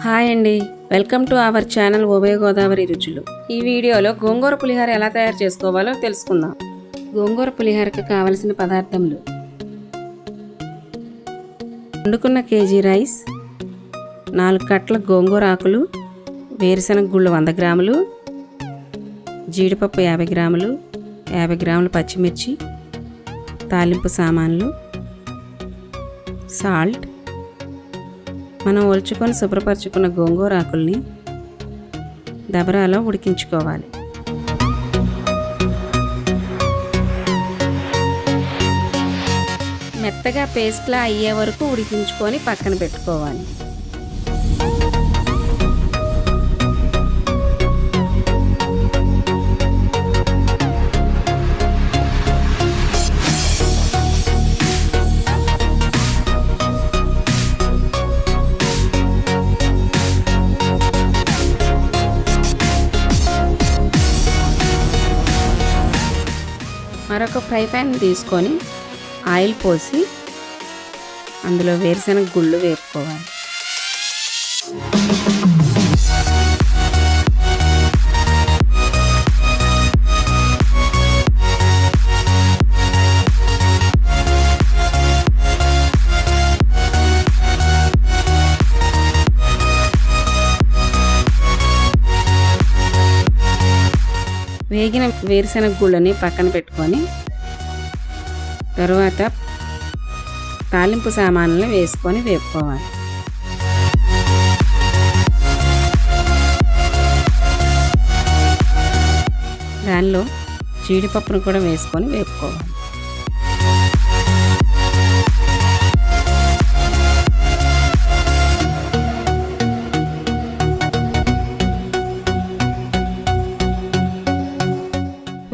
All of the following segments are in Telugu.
హాయ్ అండి, వెల్కమ్ టు అవర్ ఛానల్ ఉభయ గోదావరి రుచులు. ఈ వీడియోలో గోంగూర పులిహోర ఎలా తయారు చేసుకోవాలో తెలుసుకుందాం. గోంగూర పులిహోరకు కావలసిన పదార్థములు: వండుకున్న కేజీ రైస్, 4 కట్టల గోంగూర ఆకులు, వేరుశనగ గుళ్ళు 100 గ్రాములు, జీడిపప్పు 50 గ్రాములు, 50 గ్రాముల పచ్చిమిర్చి, తాలింపు సామాన్లు, సాల్ట్. మనం ఒలుచుకొని శుభ్రపరచుకున్న గోంగూర ఆకుల్ని దబరాలో ఉడికించుకోవాలి. మెత్తగా పేస్ట్లా అయ్యే వరకు ఉడికించుకొని పక్కన పెట్టుకోవాలి. మరొక ఫ్రై ప్యాన్ తీసుకొని ఆయిల్ పోసి అందులో వేరుశనగ గుళ్ళు వేపుకోవాలి. వేగిన వేరుశనగ గుళ్ళని పక్కన పెట్టుకొని తరువాత తాలింపు సామాన్లను వేసుకొని వేపుకోవాలి. దానిలో జీడిపప్పును కూడా వేసుకొని వేపుకోవాలి.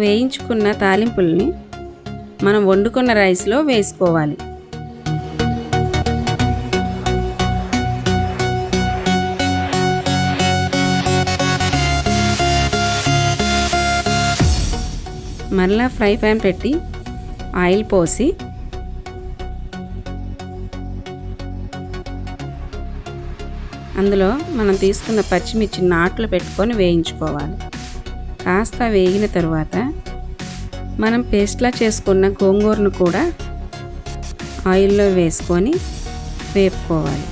వేయించుకున్న తాలింపుల్ని మనం వండుకున్న రైస్లో వేసుకోవాలి. మరలా ఫ్రై ప్యాన్ పెట్టి ఆయిల్ పోసి అందులో మనం తీసుకున్న పచ్చిమిర్చి నాట్లు పెట్టుకొని వేయించుకోవాలి. కాస్త వేగిన తర్వాత మనం పేస్ట్లా చేసుకున్న గోంగూరను కూడా ఆయిల్లో వేసుకొని వేపుకోవాలి.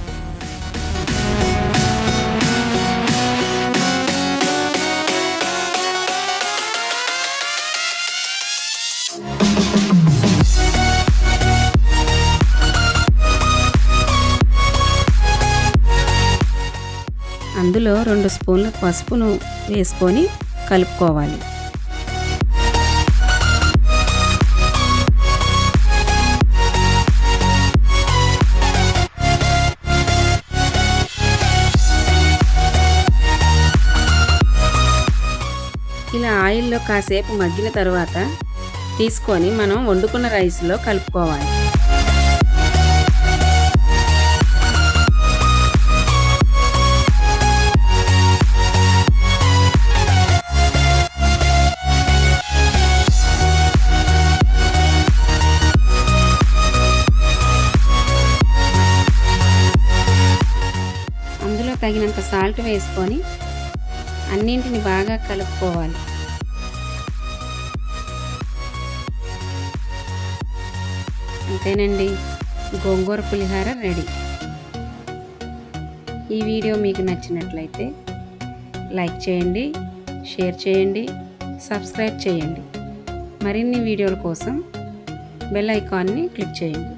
అందులో 2 స్పూన్ల పసుపును వేసుకొని కలుపుకోవాలి. ఇలా ఆయిల్లో కాసేపు మగ్గిన తర్వాత తీసుకొని మనం వండుకున్న రైస్లో కలుపుకోవాలి. అందులో తగినంత సాల్ట్ వేసుకొని అన్నింటిని బాగా కలుపుకోవాలి. అంతేనండి, గోంగూర పులిహోర రెడీ. ఈ వీడియో మీకు నచ్చినట్లయితే లైక్ చేయండి, షేర్ చేయండి, సబ్స్క్రైబ్ చేయండి. మరిన్ని వీడియోల కోసం బెల్ ఐకాన్ని క్లిక్ చేయండి.